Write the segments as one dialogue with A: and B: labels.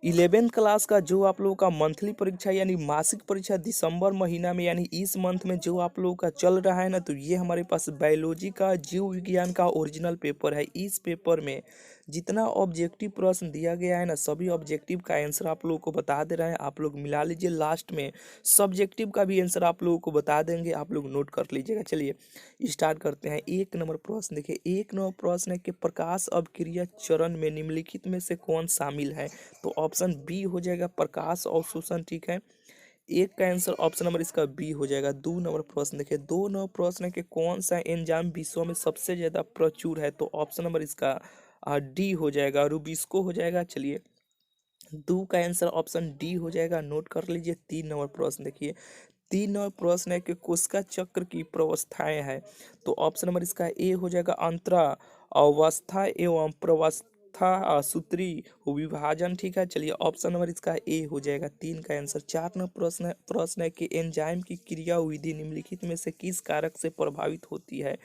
A: 11th class का जो आप लोगों का मंथली परीक्षा यानी मासिक परीक्षा दिसंबर महीना में यानी इस मंथ में जो आप लोगों का चल रहा है ना, तो ये हमारे पास बायोलॉजी का जीव विज्ञान का ओरिजिनल पेपर है। इस पेपर में जितना ऑब्जेक्टिव प्रश्न दिया गया है ना, सभी ऑब्जेक्टिव का आंसर आप लोगों को बता दे रहे हैं। आप लोग मिला लीजिए, लास्ट में सब्जेक्टिव का भी आंसर आप लोगों को बता देंगे, आप लोग नोट कर लीजिएगा। चलिए स्टार्ट करते हैं। एक नंबर प्रश्न देखिए, एक नंबर प्रश्न है कि प्रकाश अभिक्रिया चरण में निम्नलिखित में से कौन शामिल है। तो ऑप्शन बी हो जाएगा प्रकाश अवशोषण, ठीक है। एक का आंसर ऑप्शन नंबर इसका बी हो जाएगा। दो नंबर प्रश्न देखिए, दो नंबर प्रश्न है कि कौन सा एंजाइम विश्व में सबसे ज्यादा प्रचुर है। तो ऑप्शन नंबर इसका डी हो जाएगा, रुबिस्को हो जाएगा। चलिए दो का आंसर ऑप्शन डी हो जाएगा, नोट कर लीजिए। तीन नंबर प्रश्न देखिए, तीन नंबर प्रश्न है कि कोशिका चक्र की प्रवस्थाएं है। तो ऑप्शन नंबर इसका ए हो जाएगा अंतरा अवस्था एवं प्रवस्था सूत्री विभाजन, ठीक है। चलिए ऑप्शन नंबर इसका ए हो जाएगा, तीन का आंसर। चार नंबर प्रश्न है कि एंजाइम की क्रिया विधि निम्नलिखित में से किस कारक से प्रभावित होती है।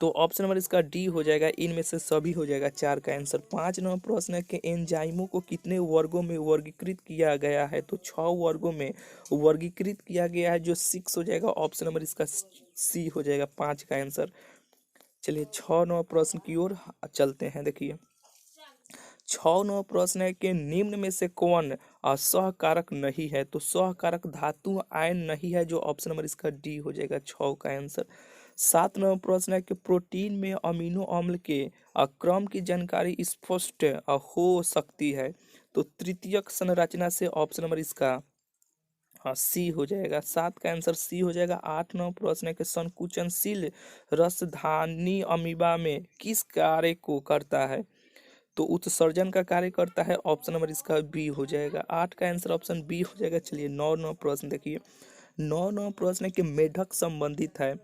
A: तो ऑप्शन नंबर इसका डी हो जाएगा, इनमें से सभी हो जाएगा, चार का आंसर। पांच नंबर प्रश्न है कि एंजाइमों को कितने वर्गों में वर्गीकृत किया गया है। तो 6 वर्गों में वर्गीकृत किया गया है, जो 6 हो जाएगा। ऑप्शन नंबर इसका सी हो जाएगा, पांच का आंसर। चलिए 6 नंबर प्रश्न की ओर चलते हैं। देखिए 6 नंबर प्रश्न है कि निम्न में से कौन सहकारक नहीं है। तो सहकारक धातु आयन नहीं है, जो ऑप्शन नंबर इसका डी हो जाएगा, 6 का आंसर। 7 नंबर प्रश्न है कि प्रोटीन में अमीनो अम्ल के क्रम की जानकारी स्पष्ट हो सकती है। तो तृतीयक संरचना से ऑप्शन नंबर इसका हाँ सी हो जाएगा, 7 का आंसर सी हो जाएगा। 8 नंबर प्रश्न है कि संकुचनशील रसधानी अमीबा में किस कार्य को करता है। तो उत्सर्जन का कार्य करता है, ऑप्शन नंबर इसका बी हो जाएगा, 8 का आंसर ऑप्शन बी हो जाएगा। चलिए 9 नंबर प्रश्न देखिए, 9 नंबर प्रश्न है कि मेढक संबंधित है।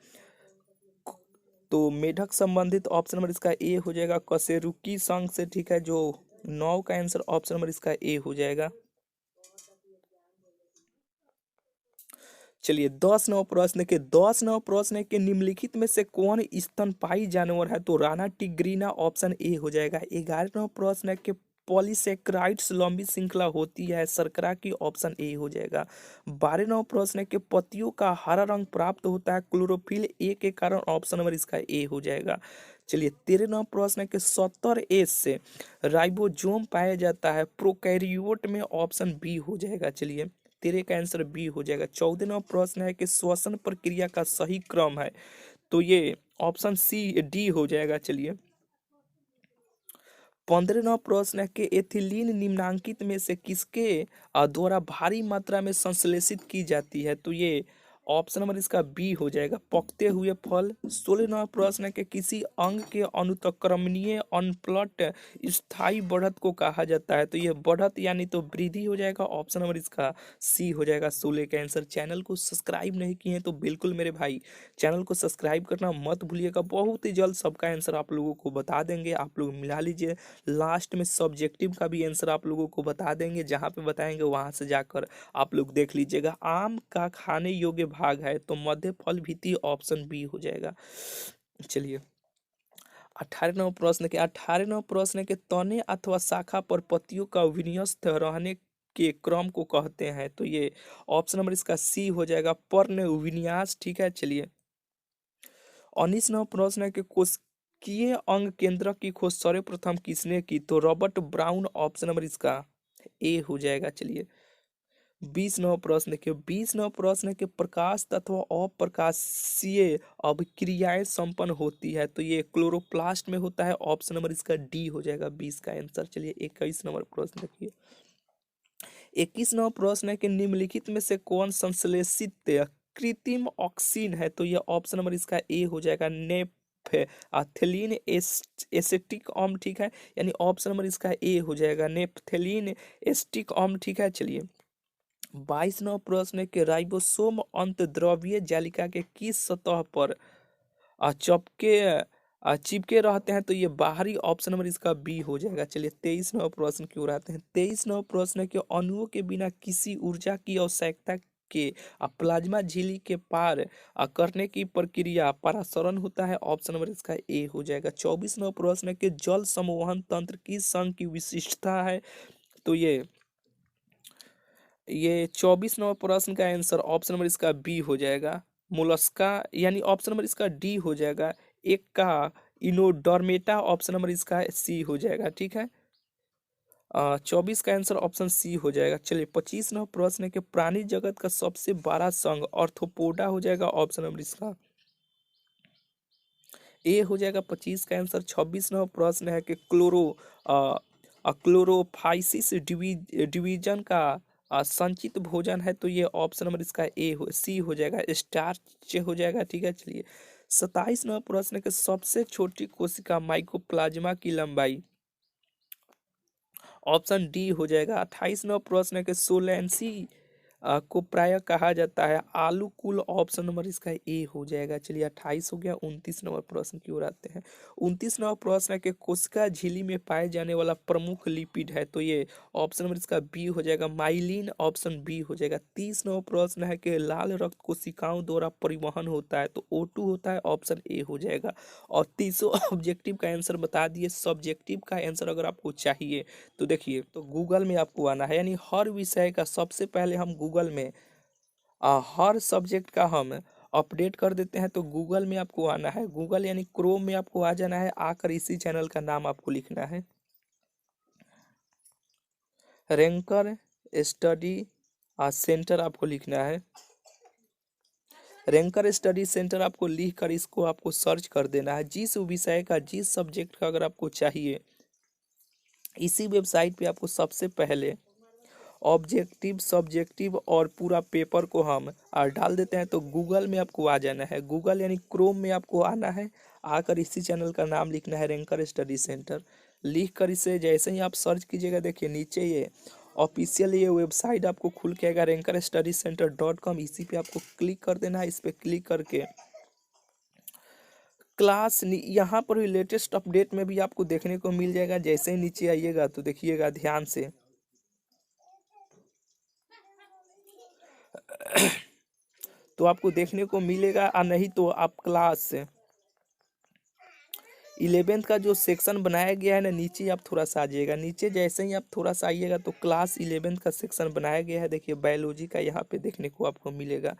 A: तो मेढक संबंधित ऑप्शन नंबर इसका ए हो जाएगा कशेरुकी संघ से, ठीक है। जो 9 का आंसर ऑप्शन नंबर इसका ए हो जाएगा। चलिए 10 नंबर प्रश्न के 10 नंबर प्रश्न के निम्नलिखित में से कौन स्तनपायी जानवर है। तो राना टिग्रीना ऑप्शन ए हो जाएगा। 11 नंबर प्रश्न के पॉलीसेक्राइड्स लंबी श्रृंखला होती है शर्करा की, ऑप्शन ए हो जाएगा। 12 नंबर प्रश्न के पत्तियों का हरा रंग प्राप्त होता है क्लोरोफिल ए के कारण, ऑप्शन नंबर इसका ए हो जाएगा। चलिए 13 नंबर प्रश्न के 70 से राइबोसोम पाया जाता है प्रोकैरियोट में, ऑप्शन बी हो जाएगा। चलिए तेरे का आंसर बी हो जाएगा। 14वां प्रश्न है कि श्वसन प्रक्रिया का सही क्रम है। तो ये ऑप्शन सी डी हो जाएगा। चलिए 15वां प्रश्न है कि एथिलीन निम्नांकित में से किसके द्वारा भारी मात्रा में संश्लेषित की जाती है। तो ये ऑप्शन नंबर इसका बी हो जाएगा, पकते हुए फल। 16वां प्रश्न है कि किसी अंग के अनुत्क्रमणीय अनप्लट स्थायी बढ़त को कहा जाता है। तो ये बढ़त यानी तो वृद्धि हो जाएगा, ऑप्शन नंबर इसका सी हो जाएगा, 16 का आंसर। चैनल को सब्सक्राइब नहीं किए हैं तो बिल्कुल मेरे भाई चैनल को सब्सक्राइब करना मत भूलिएगा। बहुत ही जल्द सबका आंसर आप लोगों को बता देंगे, आप लोग मिला लीजिए। लास्ट में सब्जेक्टिव का भी आंसर आप लोगों को बता देंगे, जहाँ पे बताएंगे वहां से जाकर आप लोग देख लीजिएगा। आम का खाने योग्य भाग है, तो मध्य फल भित्ति, ऑप्शन बी हो जाएगा। चलिए 18 नंबर प्रश्न के तने अथवा शाखा पर पत्तियों का विन्यस्त रहने के क्रम को कहते हैं। तो ये ऑप्शन नंबर इसका सी हो जाएगा, पर्ण विन्यास, ठीक है। चलिए 19वां प्रश्न है कि कोशिकीय अंग केंद्रक की खोज सर्वप्रथम किसने की। तो रॉबर्ट ब्राउन, ऑप्शन नंबर इसका ए हो जाएगा। चलिए 20वां प्रश्न देखिए, 20वां प्रश्न है कि प्रकाश तत्व अप्रकाशीय अभिक्रियाएं संपन्न होती है। तो ये क्लोरोप्लास्ट में होता है, ऑप्शन नंबर इसका डी हो जाएगा, 20 का आंसर। चलिए 21 नंबर प्रश्न देखिए, 21वां प्रश्न है कि निम्नलिखित में से कौन संश्लेषित कृत्रिम ऑक्सीन है। तो ये ऑप्शन नंबर इसका ए हो जाएगा, नेप्थेलीन एसिटिक अम्ल, ठीक है। यानी ऑप्शन नंबर इसका ए हो जाएगा, नेप्थेलीन एसिटिक अम्ल, ठीक है। चलिए 22वां प्रश्न है कि राइबोसोम अंतर्द्रव्य जालिका के किस सतह पर चपके चिपके रहते हैं। तो ये बाहरी, ऑप्शन नंबर इसका बी हो जाएगा। चलिए 23वां प्रश्न की ओर आते हैं। 23वां प्रश्न है कि अणुओं के बिना किसी ऊर्जा की आवश्यकता के प्लाज्मा झिल्ली के पार करने की प्रक्रिया परासरण होता है, ऑप्शन नंबर इसका ए हो जाएगा। 24वां प्रश्न है कि जल संवहन तंत्र किस संघ की विशिष्टता है। तो ये 24 नंबर प्रश्न का आंसर ऑप्शन नंबर इसका बी हो जाएगा, मोलस्का, यानी ऑप्शन नंबर इसका डी हो जाएगा। एक का इनोडर्मेटा, ऑप्शन नंबर इसका सी हो जाएगा। ठीक है, 24 का आंसर ऑप्शन सी हो जाएगा। चलिए 25 नंबर प्रश्न है कि प्राणी जगत का सबसे बड़ा संघ ऑर्थोपोडा हो जाएगा, ऑप्शन नंबर इसका ए हो जाएगा 25 का आंसर। 26 नंबर प्रश्न है कि क्लोरोफाइसिस डिवीजन का संचित भोजन है, तो ये ऑप्शन नंबर इसका सी हो जाएगा, स्टार्च हो जाएगा। ठीक है, चलिए 27 नंबर प्रश्न है कि सबसे छोटी कोशिका माइकोप्लाज्मा की लंबाई, ऑप्शन डी हो जाएगा। 28 नंबर प्रश्न है कि सोलैंसी को प्राय कहा जाता है आलू कुल, ऑप्शन नंबर इसका ए हो जाएगा। चलिए 28 हो गया। 29 नंबर प्रश्न की ओर आते हैं। 29 नंबर प्रश्न है कि कोशिका झिल्ली में पाए जाने वाला प्रमुख लिपिड है, तो ये ऑप्शन नंबर इसका बी हो जाएगा, माइलिन, ऑप्शन बी हो जाएगा। 30 नंबर प्रश्न है कि लाल रक्त कोशिकाओं द्वारा परिवहन होता है, तो O2 होता है, ऑप्शन ए हो जाएगा। और 30 ऑब्जेक्टिव का आंसर बता दिए। सब्जेक्टिव का आंसर अगर आपको चाहिए तो देखिए, तो गूगल में आपको आना है, यानी हर विषय का सबसे पहले हम गूगल में हर सब्जेक्ट का हम अपडेट कर देते हैं। तो गूगल में आपको आना है, गूगल यानी क्रोम में आपको आ जाना है। आकर इसी चैनल का नाम आपको लिखना है, रैंकर स्टडी सेंटर आपको लिखना है। रैंकर स्टडी सेंटर आपको लिख कर इसको आपको सर्च कर देना है। जिस विषय का, जिस सब्जेक्ट का अगर आपको चाहिए, इसी वेबसाइट पे आपको सबसे पहले ऑब्जेक्टिव, सब्जेक्टिव और पूरा पेपर को हम डाल देते हैं। तो गूगल में आपको आ जाना है, गूगल यानी क्रोम में आपको आना है। आकर इसी चैनल का नाम लिखना है, रैंकर स्टडी सेंटर। लिख कर इसे जैसे ही आप सर्च कीजिएगा, देखिए नीचे ये ऑफिशियल ये वेबसाइट आपको खुल के आएगा, rankerstudycenter.com। इसी पे आपको क्लिक कर देना है। इस पे क्लिक करके क्लास यहाँ पर लेटेस्ट अपडेट में भी आपको देखने को मिल जाएगा। जैसे ही नीचे आइएगा तो देखिएगा ध्यान से, तो आपको देखने को मिलेगा। और नहीं तो आप क्लास 11th का जो सेक्शन बनाया गया है ना, नीचे आप थोड़ा सा आ जाइएगा। नीचे जैसे ही आप थोड़ा सा आइएगा तो क्लास 11th का सेक्शन बनाया गया है, देखिए बायोलॉजी का यहाँ पे देखने को आपको मिलेगा।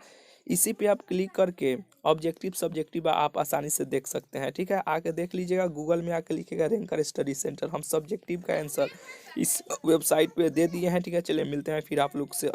A: इसी पे आप क्लिक करके ऑब्जेक्टिव, सब्जेक्टिव आप आसानी से देख सकते हैं। ठीक है, आके देख लीजिएगा। गूगल में आके लिखिएगा रैंकर स्टडी सेंटर। हम सब्जेक्टिव का आंसर इस वेबसाइट पे दे दिए हैं। ठीक है, चलिए मिलते हैं फिर आप लोग से।